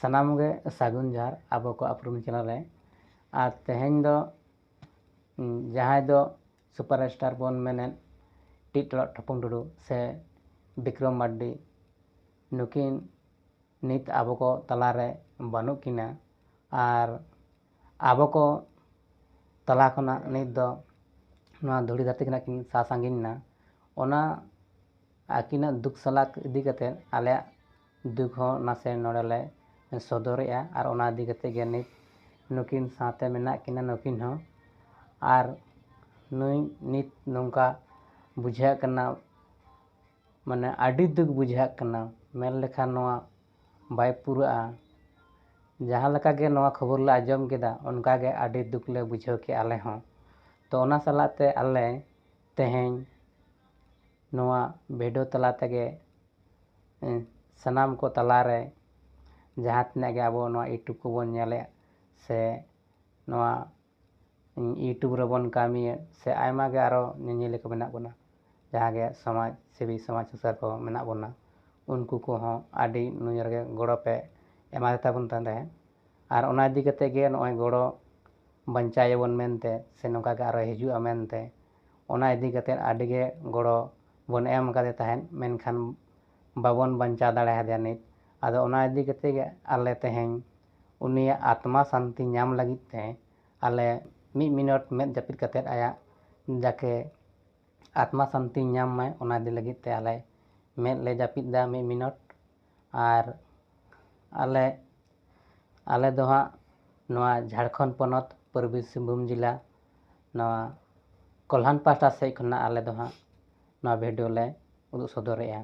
ᱥᱟᱱᱟᱢ ᱜᱮ ᱥᱟᱹᱜᱩᱱ ᱡᱚᱦᱟर ᱟᱵᱚ ᱠᱚ ᱩᱯᱨᱩᱢ ᱪᱮᱱᱮᱞ ᱨᱮ ᱟᱨ ᱛᱮᱦᱮᱧ ᱫᱚ ᱡᱟᱦᱟᱸᱭ ᱫᱚ ᱥᱩᱯᱟᱨ ᱥᱴᱟᱨ ᱵᱚᱱ ᱢᱮᱱᱮᱫ ᱴᱤᱜ ᱴᱚᱲᱚᱜ ᱴᱷᱚᱯᱚᱝ ᱴᱩᱰᱩ ᱥᱮ ᱵᱤᱠᱨᱚᱢ ᱢᱟᱨᱰᱤ ᱱᱩᱠᱤᱱ ᱱᱤᱛ ᱟᱵᱚ ᱠᱚ ᱛᱟᱞᱟᱨᱮ ᱵᱟᱹᱱᱩᱜ ᱠᱤᱱᱟ ᱟᱨ ᱟᱵᱚ ᱠᱚ ᱛᱟᱞᱟ ᱠᱷᱚᱱᱟᱜ ᱱᱤᱛ ᱫᱚ ᱱᱚᱣᱟ ᱫᱷᱩᱲᱤ ᱫᱷᱟᱹᱨᱛᱤ ᱠᱷᱚᱱᱟᱜ ᱠᱤᱱ ᱥᱟᱥᱟᱺᱜᱤᱧ ᱮᱱᱟ ᱚᱱᱟ ᱟᱹᱠᱤᱱᱟᱜ ᱫᱩᱠ ᱥᱟᱞᱟᱜ ᱤᱫᱤ ᱠᱟᱛᱮᱫ ᱟᱞᱮᱭᱟᱜ ᱫᱩᱠ ᱦᱚᱸ ᱱᱟᱥᱮ ᱱᱚᱰᱮ ᱞᱮ ᱥᱚᱫᱚᱨᱮᱜᱼᱟ ᱟᱨ ᱚᱱᱟ ᱤᱫᱤ ᱠᱟᱛᱮᱫ ᱜᱮ ᱱᱤᱛ ᱱᱩᱠᱤᱱ ᱥᱟᱶᱛᱮ ᱢᱮᱱᱟᱜ ᱠᱤᱱᱟ ᱱᱩᱠᱤᱱ ᱦᱚᱸ ᱟᱨ ᱱᱩᱭ ᱱᱤᱛ ᱱᱚᱝᱠᱟ ᱵᱩᱡᱷᱟᱹᱜ ᱠᱟᱱᱟ ᱢᱟᱱᱮ ᱟᱹᱰᱤ ᱫᱩᱠ ᱵᱩᱡᱷᱟᱹᱜ ᱠᱟᱱᱟ ᱢᱮᱱ ᱞᱮᱠᱷᱟᱱ ᱱᱚᱣᱟ ᱵᱟᱭ ᱯᱩᱨᱟᱹᱜᱼᱟ ᱡᱟᱦᱟᱸ ᱞᱮᱠᱟ ᱜᱮ ᱱᱚᱣᱟ ᱠᱷᱚᱵᱚᱨ ᱞᱮ ᱟᱸᱡᱚᱢ ᱠᱮᱫᱟ ᱚᱱᱠᱟ ᱜᱮ ᱟᱹᱰᱤ ᱫᱩᱠ ᱞᱮ ᱵᱩᱡᱷᱟᱹᱣ ᱠᱮᱜᱼᱟ ᱟᱞᱮ ᱦᱚᱸ ᱛᱚ ᱚᱱᱟ ᱥᱟᱞᱟᱜ ᱛᱮ ᱟᱞᱮ ᱛᱮᱦᱮᱧ ᱱᱚᱣᱟ ᱵᱷᱤᱰᱤᱭᱳ ᱛᱟᱞᱟ ᱛᱮᱜᱮ ᱥᱟᱱᱟᱢ ᱠᱚ ᱛᱟᱞᱟᱨᱮ ᱡᱟᱦᱟᱸ ᱛᱤᱱᱟᱹᱜ ᱜᱮ ᱟᱵᱚ ᱱᱚᱣᱟ ᱤᱭᱩᱴᱩᱵᱽ ᱠᱚᱵᱚᱱ ᱧᱮᱞᱮᱫ ᱥᱮ ᱱᱚᱣᱟ ᱤᱭᱩᱴᱩᱵᱽ ᱨᱮᱵᱚᱱ ᱠᱟᱹᱢᱤᱭᱮᱫ ᱥᱮ ᱟᱭᱢᱟ ᱜᱮ ᱟᱨᱚ ᱧᱮᱧᱮᱞᱤᱭᱟᱹ ᱠᱚ ᱢᱮᱱᱟᱜ ᱵᱚᱱᱟ ᱡᱟᱦᱟᱸ ᱜᱮ ᱥᱚᱢᱟᱡᱽ ᱥᱮᱵᱤ ᱥᱚᱢᱟᱡᱽ ᱥᱩᱥᱟᱹᱨ ᱠᱚ ᱢᱮᱱᱟᱜ ᱵᱚᱱᱟ ᱩᱱᱠᱩ ᱠᱚᱦᱚᱸ ᱟᱹᱰᱤ ᱱᱩᱭ ᱨᱮᱜᱮ ᱜᱚᱲᱚ ᱯᱮ ᱮᱢᱟ ᱛᱟᱵᱚᱱ ᱛᱟᱦᱮᱸ ᱟᱨ ᱚᱱᱟ ᱤᱫᱤ ᱠᱟᱛᱮᱫ ᱜᱮ ᱱᱚᱜᱼᱚᱭ ᱜᱚᱲᱚ ᱵᱟᱧᱪᱟᱣᱮᱵᱚᱱ ᱢᱮᱱᱛᱮ ᱥᱮ ᱱᱚᱝᱠᱟ ᱜᱮ ᱟᱨᱚ ᱦᱤᱡᱩᱜᱼᱟ ᱢᱮᱱᱛᱮ ᱚᱱᱟ ᱤᱫᱤ ᱠᱟᱛᱮᱫ ᱟᱹᱰᱤ ᱜᱮ ᱜᱚᱲᱚ ᱵᱚᱱ ᱮᱢ ᱠᱟᱫᱮ ᱛᱟᱦᱮᱸᱫ ᱢᱮᱱᱠᱷᱟᱱ ᱵᱟᱵᱚᱱ ᱵᱟᱧᱪᱟᱣ ᱫᱟᱲᱮᱭᱟᱫᱮᱭᱟ ᱱᱤᱛ ᱟᱫᱚ ᱚᱱᱟ ᱤᱫᱤ ᱠᱟᱛᱮᱫ ᱜᱮ ᱟᱞᱮ ᱛᱮᱦᱮᱧ ᱩᱱᱤᱭᱟᱜ ᱟᱛᱢᱟ ᱥᱟᱱᱛᱤ ᱧᱟᱢ ᱞᱟᱹᱜᱤᱫ ᱛᱮ ᱟᱞᱮ 1 ᱢᱤᱱᱤᱴ ᱢᱮᱫ ᱡᱟᱹᱯᱤᱫ ᱠᱟᱛᱮᱫ ᱟᱭᱟᱜ ᱡᱟᱠᱮ ᱟᱛᱢᱟ ᱥᱟᱱᱛᱤ ᱧᱟᱢ ᱢᱟᱭ ᱚᱱᱟ ᱤᱫᱤ ᱞᱟᱹᱜᱤᱫ ᱛᱮ ᱟᱞᱮ ᱢᱮᱫ ᱞᱮ ᱡᱟᱹᱯᱤᱫ ᱮᱫᱟ 1 ᱢᱤᱱᱤᱴ ᱟᱨ ᱟᱞᱮ ᱫᱚ ᱦᱟᱸᱜ ᱱᱚᱣᱟ ᱡᱷᱟᱲᱠᱷᱚᱸᱰ ᱯᱚᱱᱚᱛ ᱯᱩᱨᱵᱤ ᱥᱤᱝᱵᱷᱩᱢ ᱡᱮᱞᱟ ᱱᱚᱣᱟ ᱠᱚᱞᱦᱟᱱ ᱯᱟᱦᱴᱟ ᱥᱮᱫ ᱠᱷᱚᱱᱟᱜ ᱟᱞᱮ ᱫᱚ ᱦᱟᱸᱜ ᱱᱚᱣᱟ ᱵᱷᱤᱰᱤᱭᱳ ᱞᱮ ᱩᱫᱩᱜ ᱥᱚᱫᱚᱨᱮᱜᱼᱟ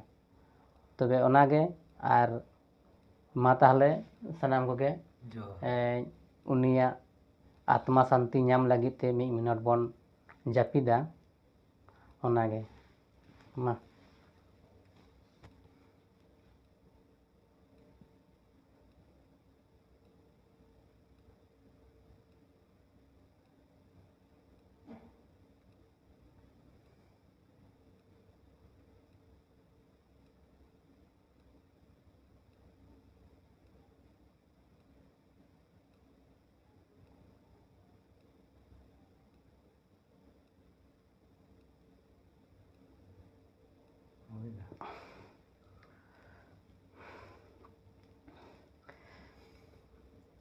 ᱛᱚᱵᱮ ᱚᱱᱟᱜᱮ ᱟᱨ ᱢᱟ ᱛᱟᱦᱚᱞᱮ ᱥᱟᱱᱟᱢ ᱠᱚᱜᱮ ᱩᱱᱤᱭᱟᱜ ᱟᱛᱢᱟ ᱥᱟᱱᱛᱤ ᱧᱟᱢ ᱞᱟᱹᱜᱤᱫ ᱛᱮ 1 ᱢᱤᱱᱤᱴ ᱵᱚᱱ ᱡᱟᱹᱯᱤᱫᱟ ᱚᱱᱟᱜᱮ ᱢᱟ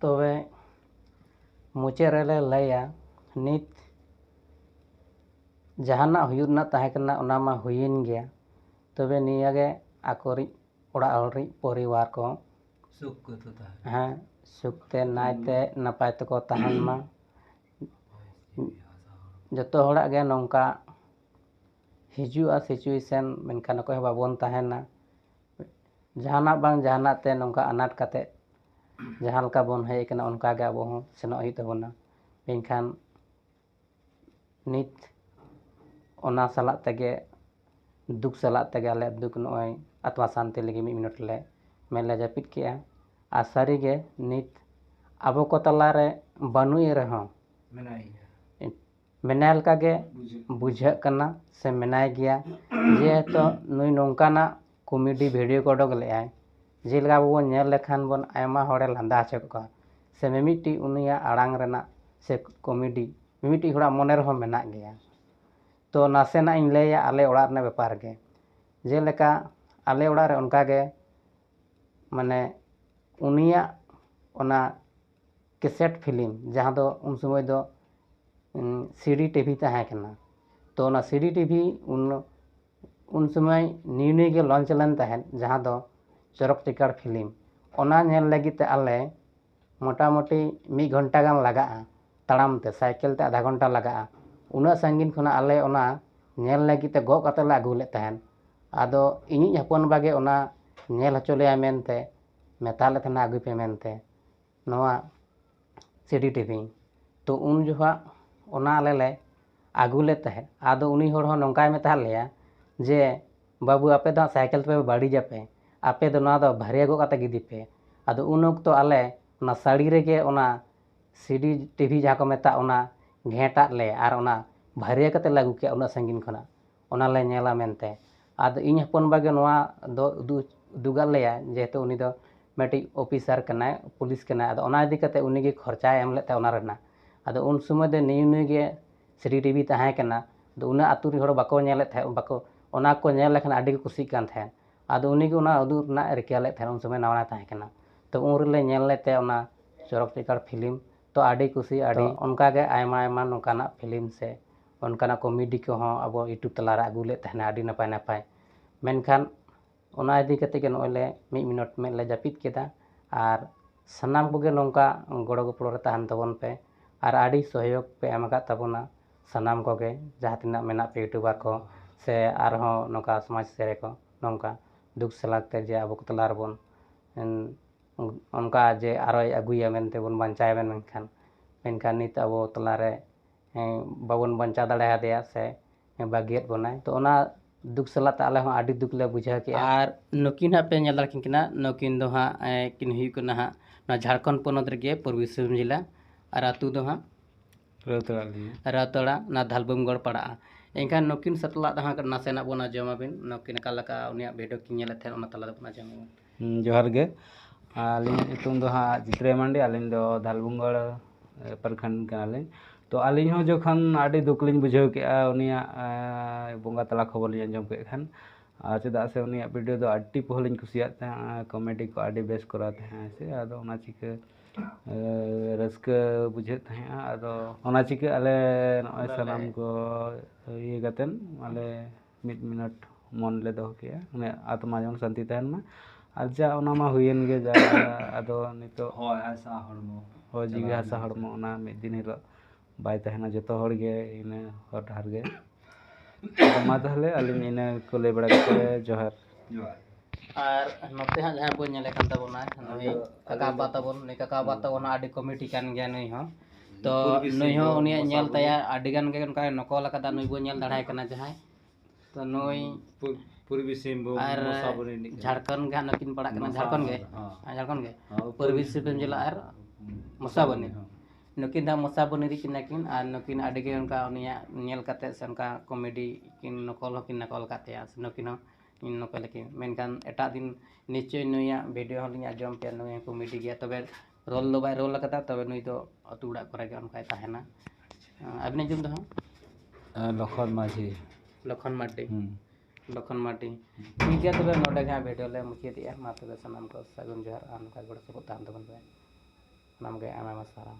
ᱛᱚᱵᱮ ᱢᱩᱪᱟᱹᱫ ᱨᱮᱞᱮ ᱞᱟᱹᱭᱟ ᱱᱤᱛ ᱡᱟᱦᱟᱱᱟᱜ ᱦᱩᱭᱩᱜ ᱨᱮᱱᱟᱜ ᱛᱟᱦᱮᱸ ᱠᱟᱱᱟ ᱚᱱᱟ ᱢᱟ ᱦᱩᱭᱮᱱ ᱜᱮᱭᱟ ᱛᱚᱵᱮ ᱱᱤᱭᱟᱹᱜᱮ ᱟᱠᱚᱨᱤᱡ ᱚᱲᱟᱜ ᱦᱚᱲᱤᱡ ᱯᱚᱨᱤᱵᱟᱨ ᱠᱚ ᱥᱩᱠᱛᱮ ᱱᱟᱭᱛᱮ ᱱᱟᱯᱟᱭ ᱛᱮᱠᱚ ᱛᱟᱦᱮᱱ ᱢᱟ ᱡᱚᱛᱚ ᱦᱚᱲᱟᱜ ᱜᱮ ᱱᱚᱝᱠᱟ ᱦᱤᱡᱩᱜᱼᱟ ᱥᱤᱪᱩᱭᱮᱥᱚᱱ ᱢᱮᱱᱠᱷᱟन ᱚᱠᱚᱭ ᱦᱚᱸ ᱵᱟᱵᱚᱱ ᱛᱟᱦᱮᱱᱟ ᱡᱟᱦᱟᱱᱟᱜ ᱵᱟᱝ ᱡᱟᱦᱟᱱᱟᱜ ᱛᱮ ᱱᱚᱝᱠᱟ ᱟᱱᱟᱴ ᱠᱟᱛᱮᱫ ᱡᱟᱦᱟᱸ ᱞᱮᱠᱟ ᱵᱚᱱ ᱦᱮᱡ ᱟᱠᱟᱱᱟ ᱚᱱᱠᱟ ᱜᱮ ᱟᱵᱚ ᱦᱚᱸ ᱥᱮᱱᱚᱜ ᱦᱩᱭᱩᱜ ᱛᱟᱵᱚᱱᱟ ᱢᱮᱱᱠᱷᱟᱱ ᱱᱤᱛ ᱚᱱᱟ ᱥᱟᱞᱟᱜ ᱛᱮᱜᱮ ᱫᱩᱠ ᱥᱟᱞᱟᱜ ᱛᱮᱜᱮ ᱟᱞᱮᱭᱟᱜ ᱫᱩᱠ ᱱᱚᱜᱼᱚᱭ ᱟᱛᱢᱟ ᱥᱟᱱᱛᱤ ᱞᱟᱹᱜᱤᱫ 1 ᱢᱤᱱᱤᱴ ᱞᱮ ᱢᱮᱫ ᱞᱮ ᱡᱟᱹᱯᱤᱫ ᱠᱮᱜᱼᱟ ᱟᱨ ᱥᱟᱹᱨᱤᱜᱮ ᱱᱤᱛ ᱟᱵᱚ ᱠᱚ ᱛᱟᱞᱟᱨᱮ ᱵᱟᱹᱱᱩᱭ ᱨᱮᱦᱚᱸ ᱢᱮᱱᱟᱭ ᱞᱮᱠᱟᱜᱮ ᱵᱩᱡᱷᱟᱹᱜ ᱠᱟᱱᱟ ᱥᱮ ᱢᱮᱱᱟᱭ ᱜᱮᱭᱟ ᱡᱮᱦᱮᱛᱩ ᱱᱩᱭ ᱱᱚᱝᱠᱟᱱᱟᱜ ᱠᱚᱢᱮᱰᱤ ᱵᱷᱤᱰᱤᱭᱳ ᱠᱚ ᱚᱰᱚᱠ ᱞᱮᱜᱼᱟᱭ ᱡᱮᱞᱮᱠᱟ ᱟᱵᱚ ᱵᱚᱱ ᱧᱮᱞ ᱞᱮᱠᱷᱟᱱ ᱵᱚᱱ ᱟᱭᱢᱟ ᱦᱚᱲᱮ ᱞᱟᱸᱫᱟ ᱦᱚᱪᱚ ᱠᱚᱣᱟ ᱥᱮ ᱢᱤᱢᱤᱫᱴᱤᱡ ᱩᱱᱤᱭᱟᱜ ᱟᱲᱟᱝ ᱨᱮᱱᱟᱜ ᱥᱮ ᱠᱚᱢᱮᱰᱤ ᱢᱤᱢᱤᱫᱴᱤᱡ ᱦᱚᱲᱟᱜ ᱢᱚᱱᱮ ᱨᱮᱦᱚᱸ ᱢᱮᱱᱟᱜ ᱜᱮᱭᱟ ᱛᱚ ᱱᱟᱥᱮᱱᱟᱜ ᱤᱧ ᱞᱟᱹᱭᱟ ᱟᱞᱮ ᱚᱲᱟᱜ ᱨᱮᱱᱟᱜ ᱵᱮᱯᱟᱨ ᱜᱮ ᱡᱮᱞᱮᱠᱟ ᱟᱞᱮ ᱚᱲᱟᱜ ᱨᱮ ᱚᱱᱠᱟᱜᱮ ᱢᱟᱱᱮ ᱩᱱᱤᱭᱟᱜ ᱚᱱᱟ ᱠᱮᱥᱮᱴ ᱯᱷᱤᱞᱤᱢ ᱡᱟᱦᱟᱸ ᱫᱚ ᱩᱱ ᱥᱚᱢᱚᱭ ᱫᱚ সিডি টিভি ᱛᱟᱦᱮᱸ ᱠᱟᱱᱟ ᱛᱚ ᱚᱱᱟ সিডি টিভি उन समय न्यू गे लॉन्च लेन तहन जहाँ दो चरक चिकार फिल्म ओना नेल लगी ते आले मोटामुटी 1 घंटा गान लगा तड़ाम ते साइकिल ते आधा घंटा लगा उना संगीन खुना आले ओना नेल लगी ते गो कते ला अगुले तहन आदो इनी हपन बागे ओना नेल हचोले मेनते मेताले थना अगु पे मेनते नोआ सीडी टीवी तो उन जोहा ओना आले ले अगुले तहन आदो उनी होड़ हो नोंकाय मेता लेया जे बाबू आपे दा साइकिल पे बाड़ी जापे आपे दो ना दो भारिया गो कते गिदी पे आदो उन ओक्तो आले ना साड़ी रेगे ओना सीडी टीवी जहाँ को मेता ओना घेटा ले आर ओना भारिया कते लागू के ओना संगीन खना ओना ले नेला मेनते आदो इñ हपन बागे नोआ दो दुगा लेया जेते उनी दो मिट्टी ऑफिसर कनाय पुलिस कनाय अदो ओना इदी कते उनी गे खर्चा एम लेते ओना रेना अदो उन समय दे नुई गे श्री टीवी ताहे कना अदो उना आतु रे हड़ बाको नेले थे बाको ओना को नेल लेखन आडी खुशी कान थे अदो उनी गे ओना उदु ना रिका ले थे उन समय नवा ताहे कना तो उन रे नेल लेते ओना चरक चिकार फिल्म तो आडी खुशी आडी उनका गे आयमा आयमा नोकाना फिल्म से उनकाना कॉमेडी को हो अब यूट्यूब तला रे आगु ले तहना आडी नपाय नपाय मेनखान ओना इदी कते के नोले 1 मिनट में ले जापित केदा आर सनाम को गे नोंका गड़ो गपड़ो रे तहन तबन पे आर आडी सहयोग पे एमका तबना सनाम को गे जहाँ तिना मेना पे यूट्यूबर को से आर हो नोका समाज सेरे को नोंका दुख सलाक ते जे अब तला रे बन उनका जे आरोय अगुया मेनते बन बंचाय बेन मेनखान नित अब तला रे बाबन बंचा दाड़ा देया से बागियत बनाय तो ओना दुख सलात आले हो आडी दुख ले बुझा के आर नकिन हा पे नेल दाकिन किना नकिन दो हा किन हुई को ना ना झारखंड पोनत रे पूर्वी सिंहभूम जिला आर आतु दो हा रातड़ा ना धालबमगढ़ पड़ा एनखान नकिन सतला दहा कर नासेना बोना जमा बिन नकिन कालका उनिया वीडियो किन नेल थे ओना तला बोना जमा जोहार गे आलिन इतुम दो हा चित्रे मांडी आलिन दो धालबमगढ़ प्रखंड कालिन तो आलिन हो जोखन आडी दुख लिन बुझाव के उनिया बोंगा तला खबर लिन अंजम के खान चेदा से उनिया वीडियो दो आडी पहलिन कुसियात कॉमेडी को आडी बेस कराते हैं से आदो ओना चिके रस्क बुझे थे आदो ओना चिके आले नय सलाम को ये गतन आले 1 मिनट मन ले दो के ने आत्मा जन शांति तहन मा आजा ओना मा हुयन गे जा आदो नितो होय आसा हड़मो हो जिगे आसा हड़मो ओना मिद दिन हिलो बाय तहना जतो हड़ गे इने हर डार गे मा तहले अलिन इने को ले बड़ा के जोहार आर नते हा जहां बो नेले कान तबना नई काका बाता बोन ने काका बाता ओना आडी कमिटी कान गया नई हो तो नई हो उनिया नेल तया आडी गान गे उनका नकल कदा नई बो नेल दाड़ाय कना जहां तो नई पूर्वी सिंहभूम मसाबनी झारखंड गा नकिन पड़ा कना झारखंड गे पूर्वी सिंहभूम जिला आर मसाबनी नकिन दा मसाबनी री किनाकिन आर नकिन आडी गे उनका उनिया नेल कते से उनका कॉमेडी किन नकल हो किन नकल काते नकिन हो इन नकल के मेनकान एटा दिन निश्चय नया वीडियो हलिन आजम पे नया कॉमेडी गया तबे रोल दो बाय रोल कदा तबे नई तो अतु उड़ा करे के उनका ताहेना अबने जुम दो लखन माझी लखन माटी ठीक गया तबे नोडे गा वीडियो ले मुखिया दिया मा तबे सनाम को सगुन जोहार आन का गड़ सब तान दबन पे नाम गे आमा सारा